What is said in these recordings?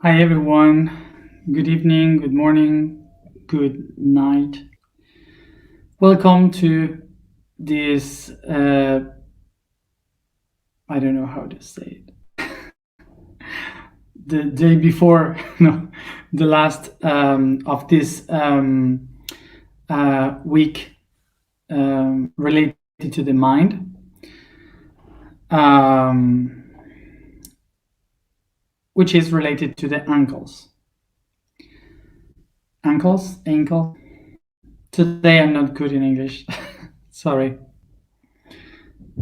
Hi everyone. Good evening, good morning, good night. Welcome to this I don't know how to say it. The day before no, the last of this week related to the mind. Um, which is related to the ankles. Ankle. Today I'm not good in English. Sorry.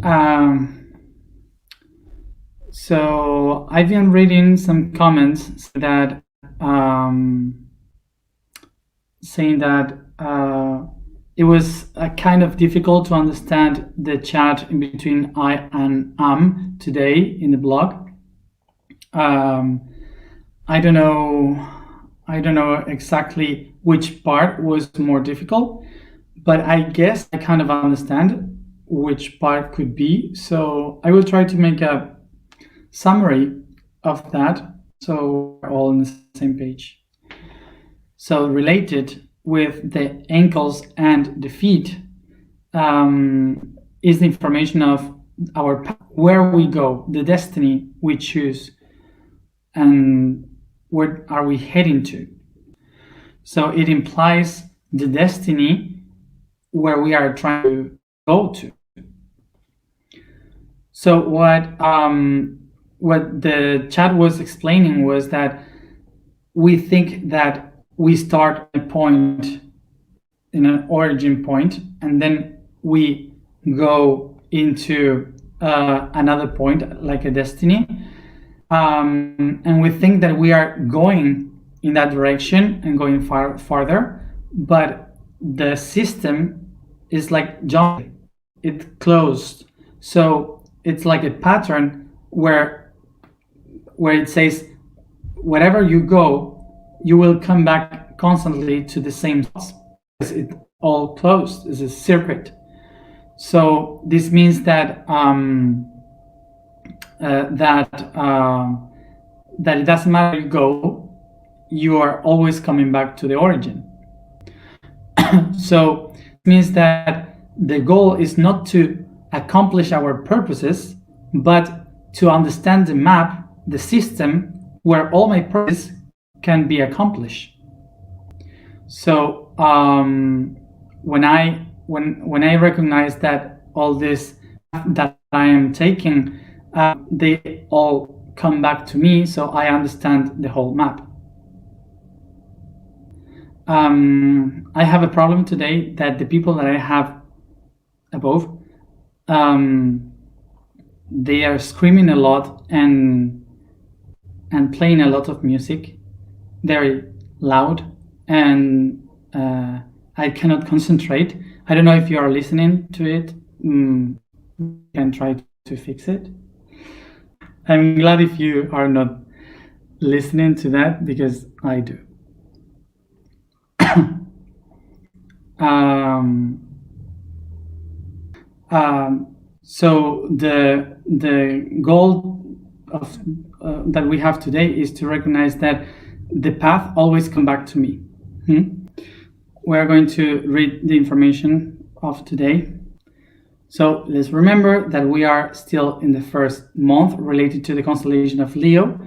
Um, So I've been reading some comments um, saying that it was kind of difficult to understand the chat in between I and am today in the blog. Um, I don't know. I don't know exactly which part was more difficult, but I guess I kind of understand which part could be. So I will try to make a summary of that so we're all on the same page. So, related with the ankles and the feet is the information of our where we go, the destiny we choose, and where are we heading to. So, it implies the destiny where we are trying to go to. So, what the chat was explaining was that we think that we start a point in an origin point and then we go into another point like a destiny, and we think that we are going in that direction and going farther, but the system is like jumping, it closed. So it's like a pattern where it says wherever you go, you will come back constantly to the same spots. It all closed. It's a circuit. So this means that that it doesn't matter where you go, you are always coming back to the origin. So it means that the goal is not to accomplish our purposes, but to understand the map, the system where all my purposes can be accomplished. So when I recognize that all this that I am taking, they all come back to me, so I understand the whole map. I have a problem today that the people that I have above, they are screaming a lot and playing a lot of music, very loud, and I cannot concentrate. I don't know if you are listening to it. Can try to fix it. I'm glad if you are not listening to that because I do. um, so the goal of that we have today is to recognize that the path always come back to me. We are going to read the information of today. So let's remember that we are still in the first month related to the constellation of Leo,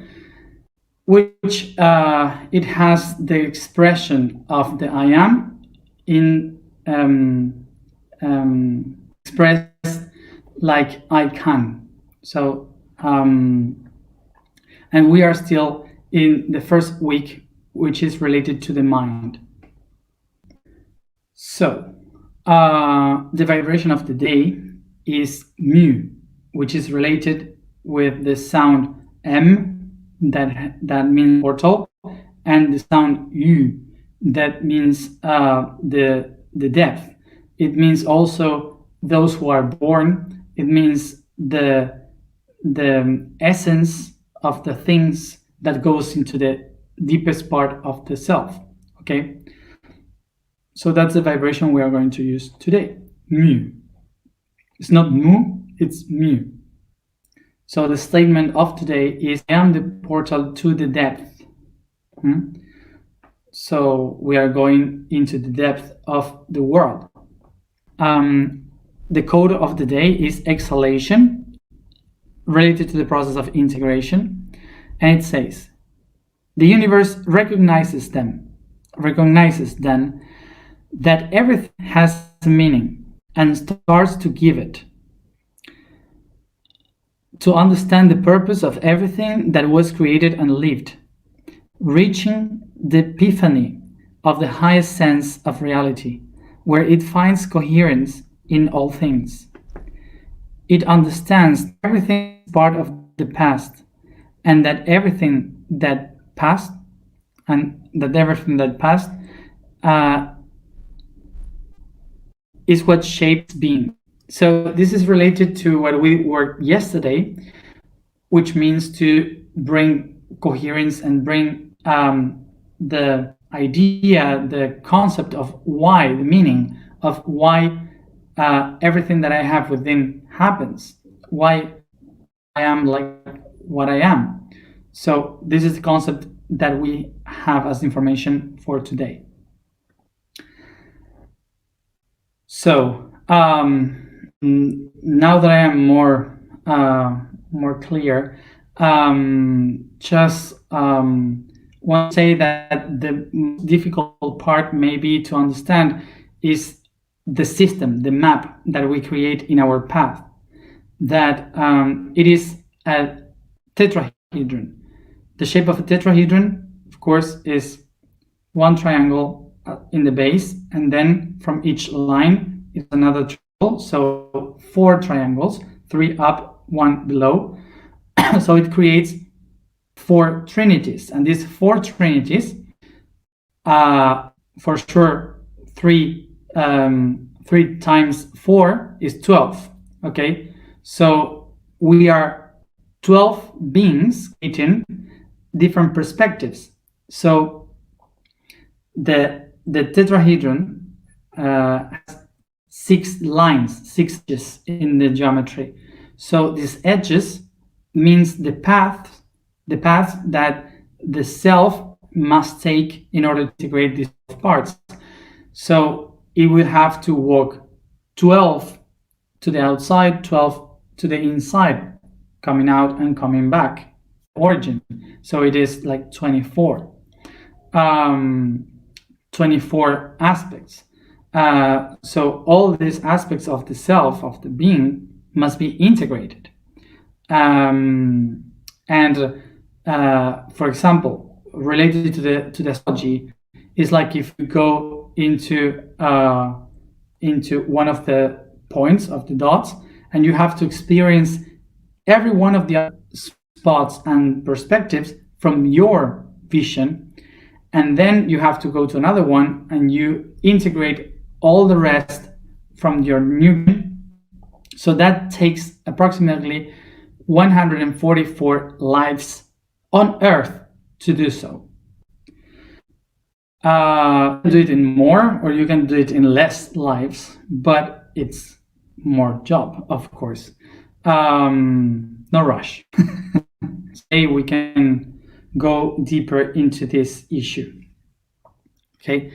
which it has the expression of the I am in expressed like I can. So and we are still in the first week, which is related to the mind. So the vibration of the day is mu, which is related with the sound M, that means portal, and the sound U, that means the depth. It means also those who are born. It means the essence of the things that goes into the deepest part of the self. Okay. So that's the vibration we are going to use today, mu. It's not mu, it's mu. So the statement of today is I am the portal to the depth. So we are going into the depth of the world. The code of the day is exhalation, related to the process of integration, and it says, the universe recognizes then that everything has meaning and starts to give it. To understand the purpose of everything that was created and lived, reaching the epiphany of the highest sense of reality, where it finds coherence in all things. It understands everything is part of the past, and that everything that passed is what shapes being. So this is related to what we worked yesterday, which means to bring coherence and bring the idea, the concept of why, the meaning of why everything that I have within happens, why I am like what I am. So this is the concept that we have as information for today. So now that I am more clear, just want to say that the difficult part maybe to understand is the system, the map that we create in our path. That it is a tetrahedron. The shape of a tetrahedron, of course, is one triangle in the base, and then from each line is another triangle. So 4 triangles, 3 up, 1 below. So it creates 4 trinities, and these 4 trinities, for sure, 3 times 4 is 12. Okay, so we are 12 beings in different perspectives. So the tetrahedron has 6 lines, 6 edges in the geometry. So these edges means the path that the self must take in order to integrate these parts. So it will have to walk 12 to the outside, 12 to the inside, coming out and coming back. Origin. So it is like 24. 24 aspects. So all these aspects of the self, of the being, must be integrated. For example, related to the astrology, is like if you go into one of the points of the dots, and you have to experience every one of the spots and perspectives from your vision, and then you have to go to another one and you integrate all the rest from your new. So that takes approximately 144 lives on Earth to do so. You can do it in more, or you can do it in less lives, but it's more job, of course. No rush. Today we can go deeper into this issue. Okay.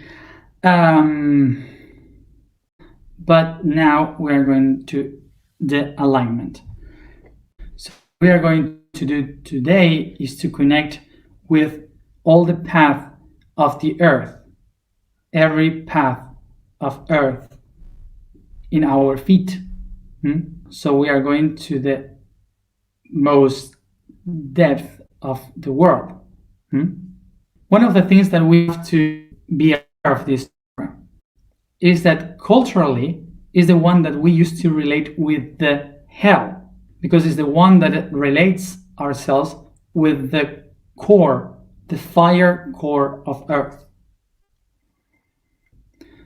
But now we are going to the alignment. So what we are going to do today is to connect with all the path of the earth, every path of earth in our feet. So we are going to the most depth of the world. One of the things that we have to be aware of this is that culturally is the one that we used to relate with the hell, because it's the one that relates ourselves with the core, the fire core of earth.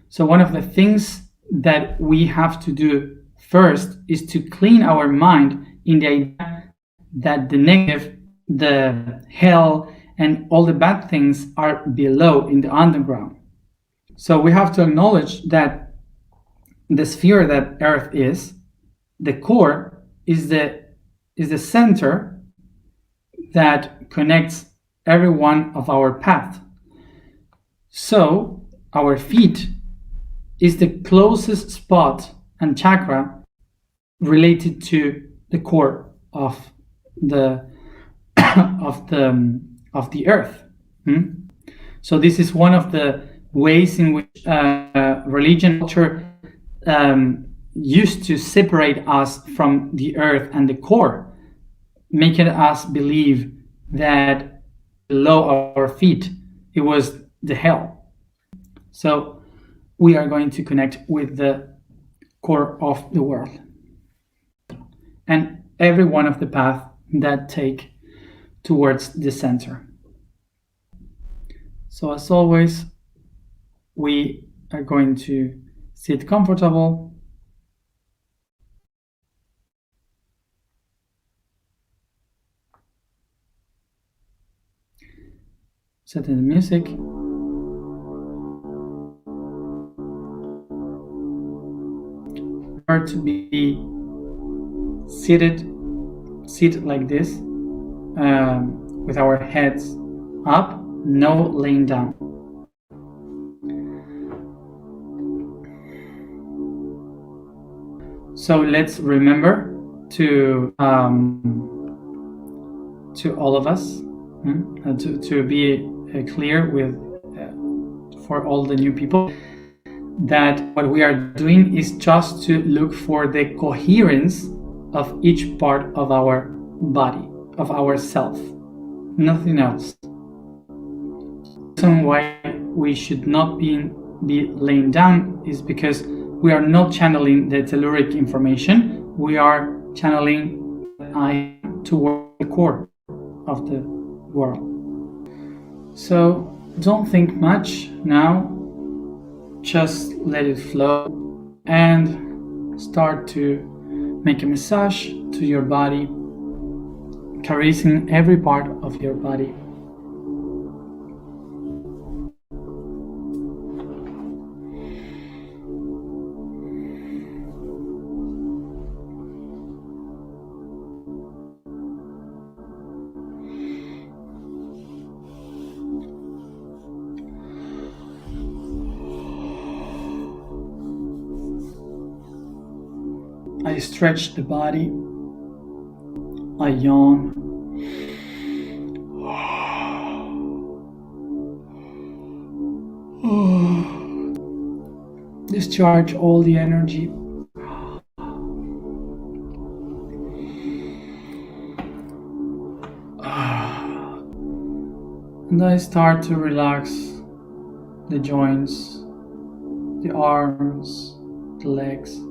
So one of the things that we have to do first is to clean our mind in the idea that the negative, the hell, and all the bad things are below in the underground. So we have to acknowledge that the sphere that Earth is, the core, is the center that connects every one of our paths. So our feet is the closest spot and chakra related to the core of the of the earth. So this is one of the ways in which religion culture used to separate us from the earth and the core, making us believe that below our feet it was the hell. So we are going to connect with the core of the world and every one of the paths that take towards the center. So as always, we are going to sit comfortable, set in the music, remember to be seated like this, with our heads up, no laying down. So let's remember to all of us, to be clear with for all the new people, that what we are doing is just to look for the coherence of each part of our body, of our self, nothing else. The reason why we should not be laying down is because we are not channeling the telluric information, we are channeling I toward the core of the world. So don't think much now, just let it flow and start to make a massage to your body, caressing every part of your body. I stretch the body, I yawn, discharge all the energy. And I start to relax the joints, the arms, the legs.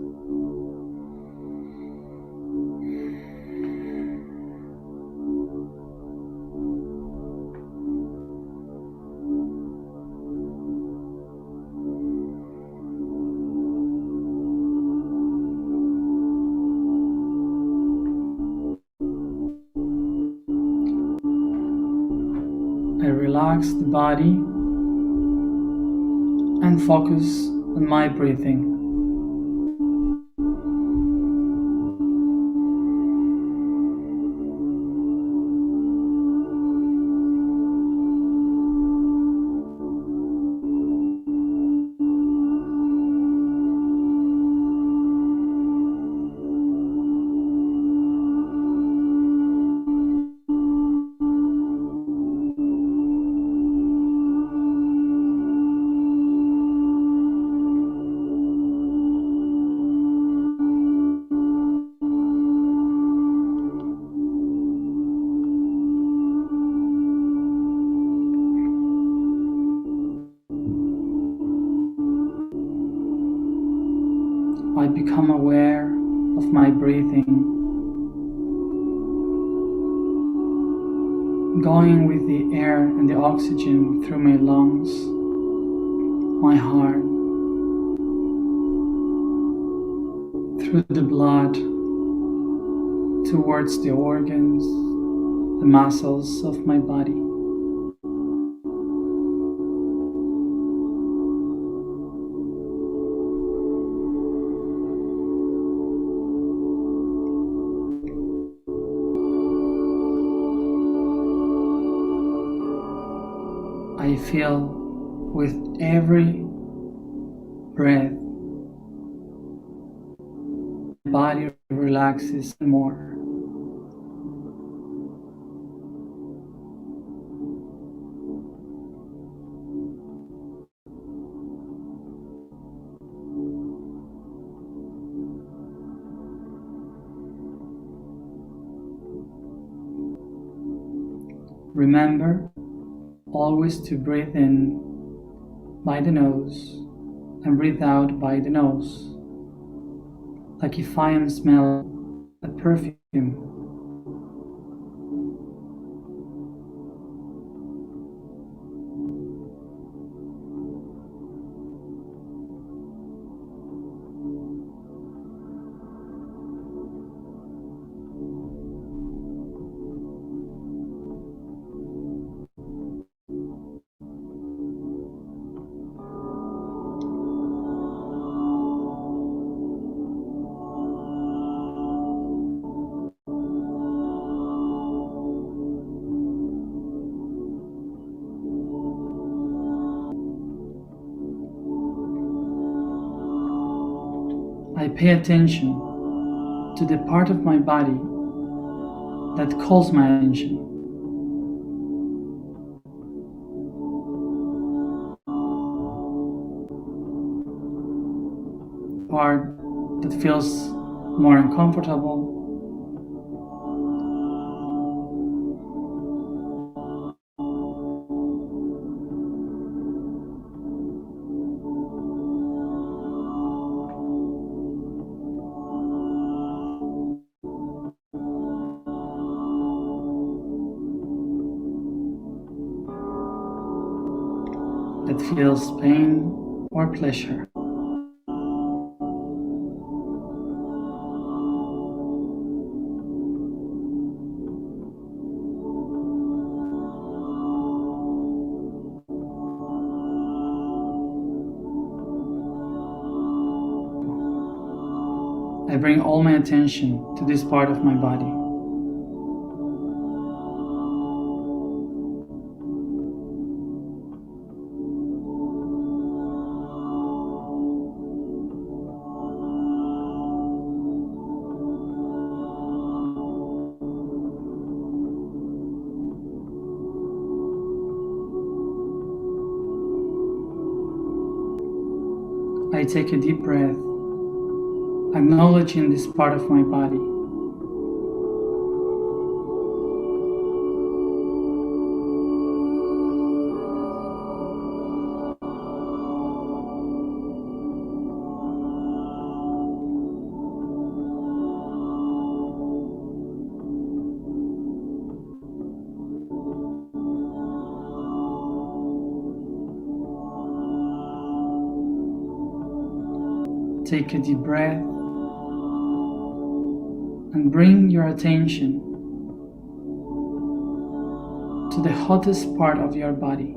I relax the body and focus on my breathing. I become aware of my breathing, going with the air and the oxygen through my lungs, my heart, through the blood, towards the organs, the muscles of my body. I feel with every breath, my body relaxes more. Remember always to breathe in by the nose and breathe out by the nose, like if I am smelling a perfume. I pay attention to the part of my body that calls my attention. Part that feels more uncomfortable, that feels pain or pleasure. I bring all my attention to this part of my body. I take a deep breath, acknowledging this part of my body. Take a deep breath and bring your attention to the hottest part of your body.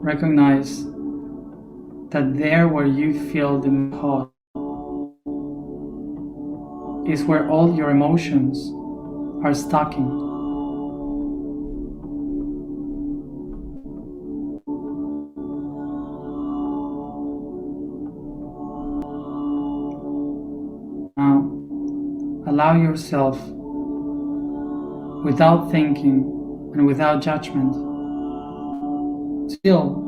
Recognize that there where you feel the hot is where all your emotions are stocking. Now, allow yourself, without thinking and without judgment, to feel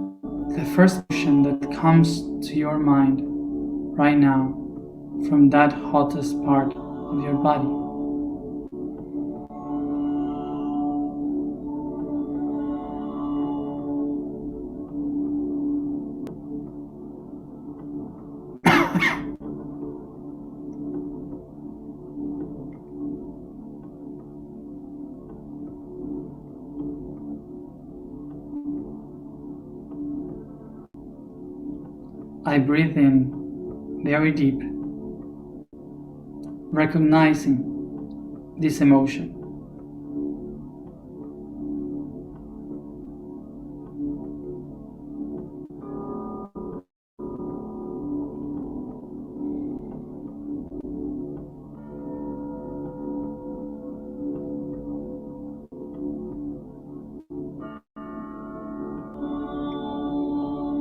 the first emotion that comes to your mind right now from that hottest part of your body. I breathe in very deep, recognizing this emotion.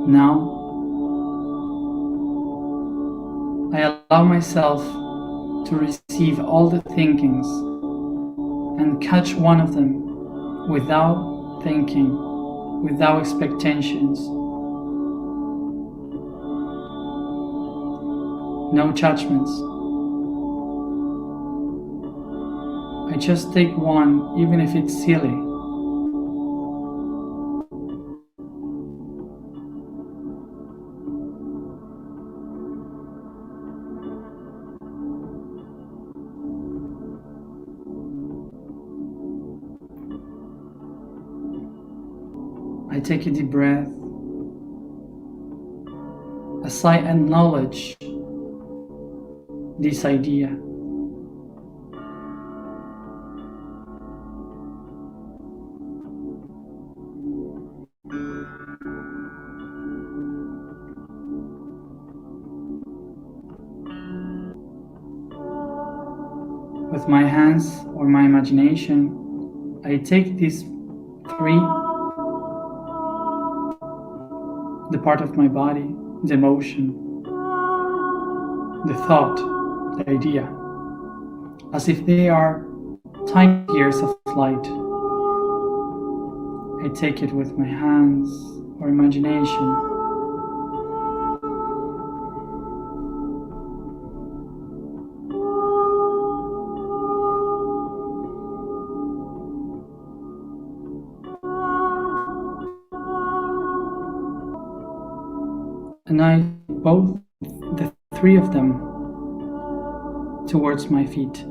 Now, I allow myself to receive all the thinkings and catch one of them without thinking, without expectations. No judgments. I just take one, even if it's silly. I take a deep breath as I acknowledge this idea. With my hands or my imagination, I take these three, the part of my body, the emotion, the thought, the idea, as if they are tiny gears of light. I take it with my hands or imagination. And I both the three of them towards my feet.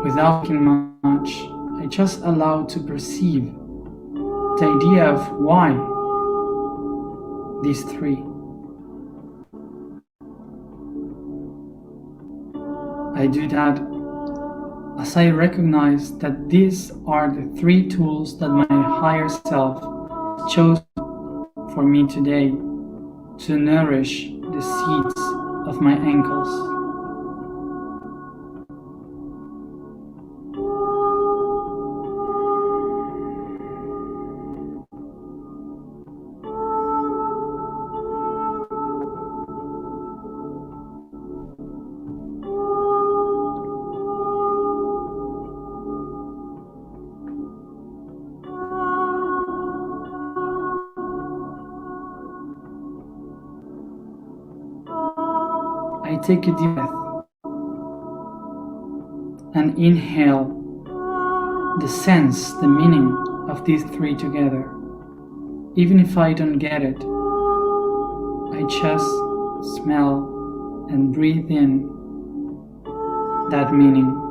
Without thinking much, I just allow to perceive the idea of why these three. I do that as I recognize that these are the three tools that my higher self chose for me today to nourish the seeds of my ankles. I take a deep breath and inhale the sense, the meaning of these three together. Even if I don't get it, I just smell and breathe in that meaning.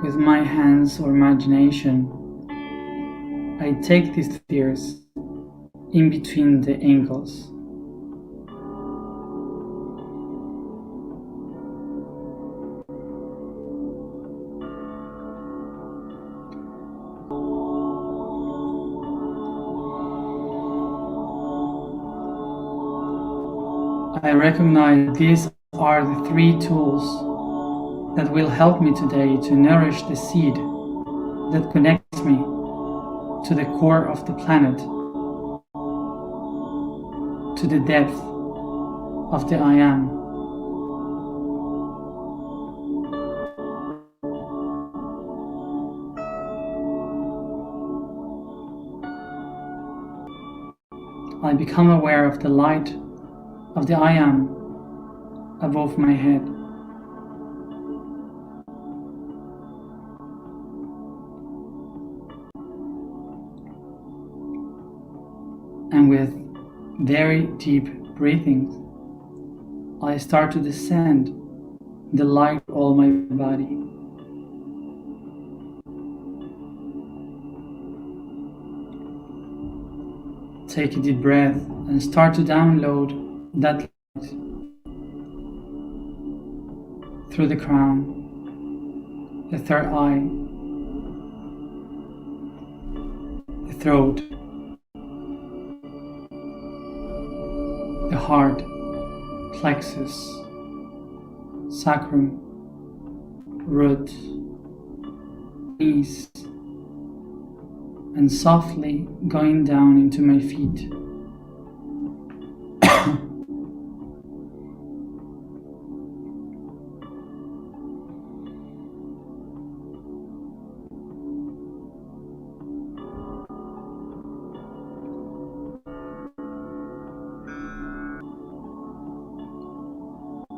With my hands or imagination, I take these spheres in between the ankles. I recognize these are the three tools that will help me today to nourish the seed that connects me to the core of the planet, to the depth of the I Am. I become aware of the light of the I Am above my head. And with very deep breathings, I start to descend the light all my body. Take a deep breath and start to download that light through the crown, the third eye, the throat, the heart, plexus, sacrum, root, knees, and softly going down into my feet.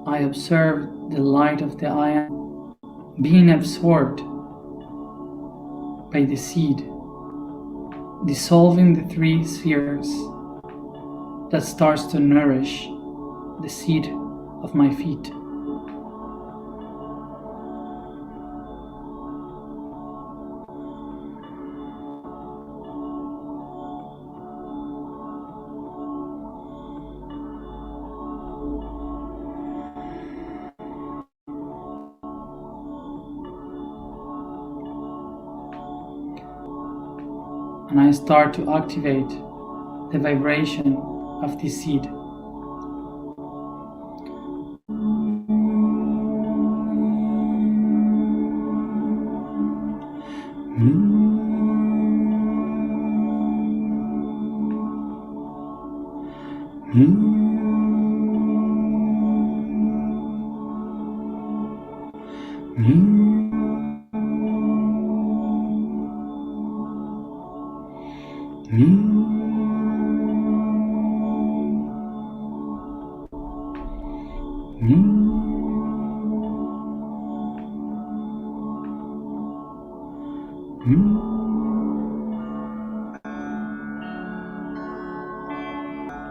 I observe the light of the I Am being absorbed by the seed, dissolving the three spheres that starts to nourish the seed of my feet. And I start to activate the vibration of the seed.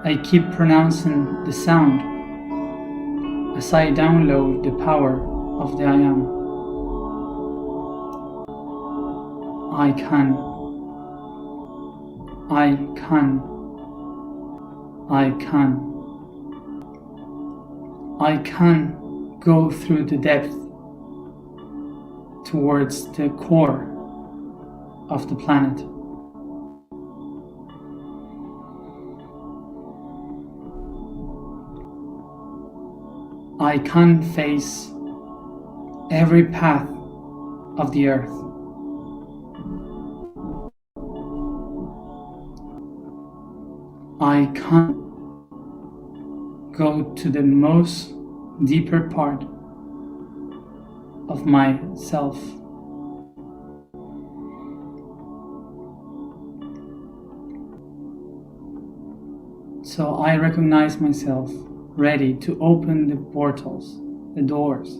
I keep pronouncing the sound as I download the power of the I Am. I can. I can. I can. I can go through the depth towards the core of the planet. I can face every path of the earth. I can go to the most deeper part of myself. So I recognize myself ready to open the portals, the doors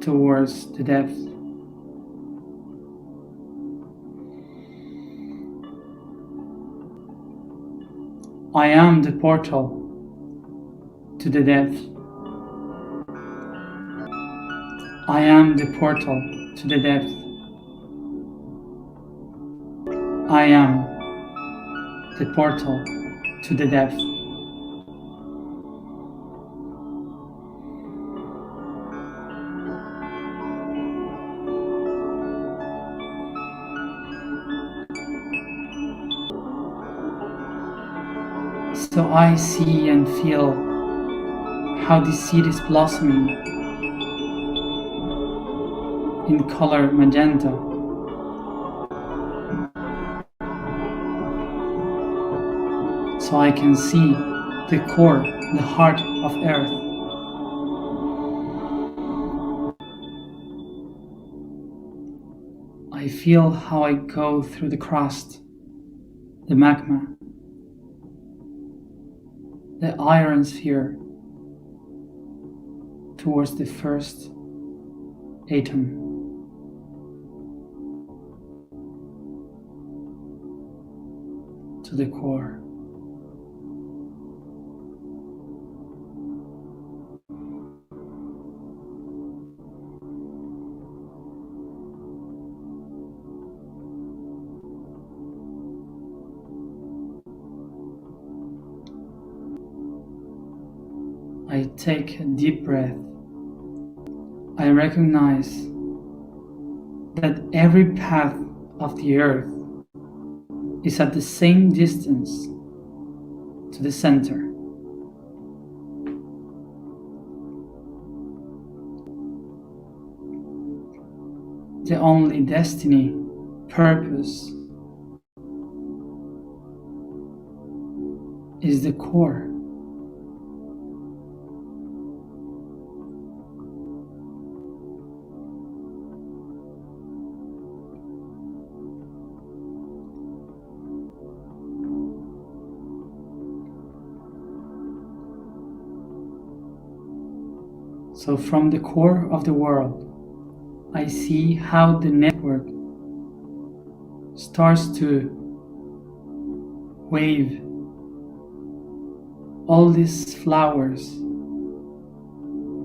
towards the depth. I am the portal to the depth. I am the portal to the depth. I am the portal to the depth. So I see and feel how the seed is blossoming in color magenta. So I can see the core, the heart of earth. I feel how I go through the crust, the magma, the iron sphere towards the first atom. To the core. I take a deep breath. I recognize that every path of the earth is at the same distance to the center. The only destiny, purpose, is the core. So from the core of the world, I see how the network starts to wave all these flowers,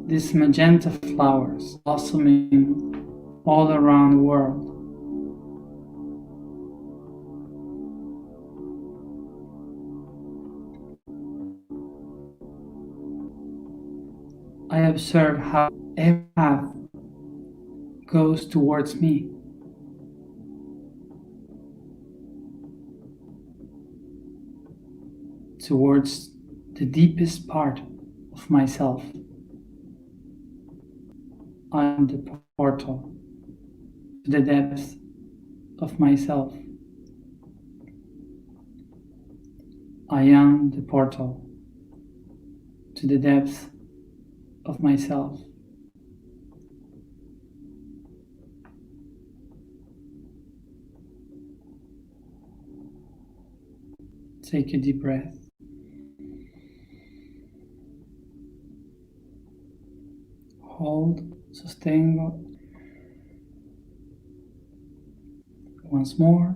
these magenta flowers blossoming all around the world. I observe how every path goes towards me. Towards the deepest part of myself. I am the portal to the depths of myself. I am the portal to the depths of myself. Take a deep breath. Hold, sostengo. Once more.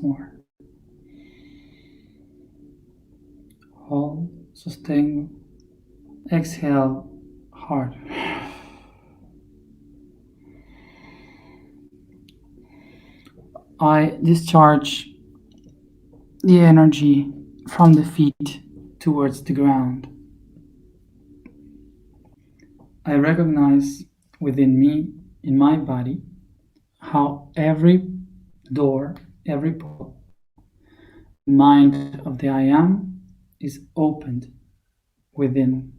More. Hold, sostengo. Exhale hard. I discharge the energy from the feet towards the ground. I recognize within me, in my body, how every door, every portal, mind of the I am is opened within.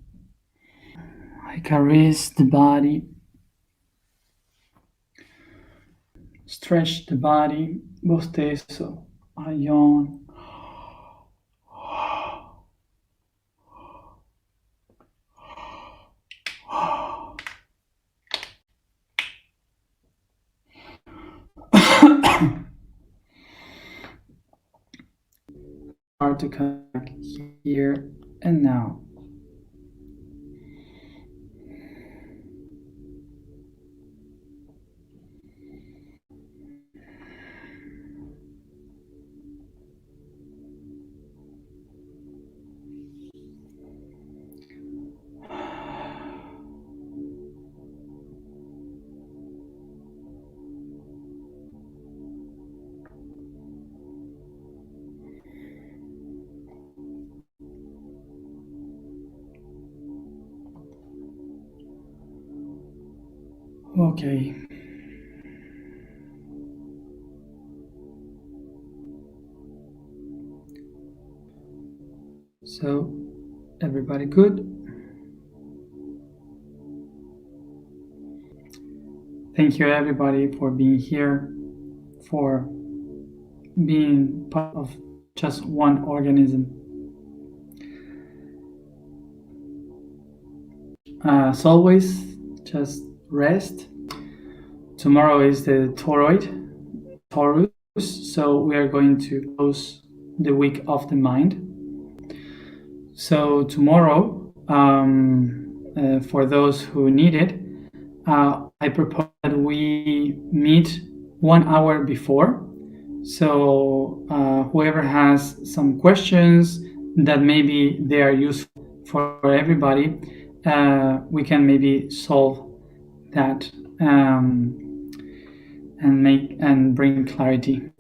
I caress the body, stretch the body, bostezo, I yawn. Start to come back here and now. Okay. So, everybody good? Thank you everybody for being here, for being part of just one organism. As always, just rest. Tomorrow is the Taurus, so we are going to close the week of the mind. So tomorrow, for those who need it, I propose that we meet 1 hour before. So whoever has some questions that maybe they are useful for everybody, we can maybe solve that and bring clarity.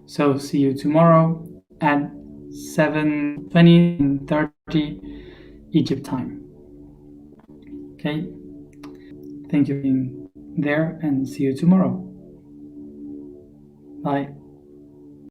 So see you tomorrow at 7:20 and 30 Egypt time. Okay. Thank you for being there, and see you tomorrow. Bye.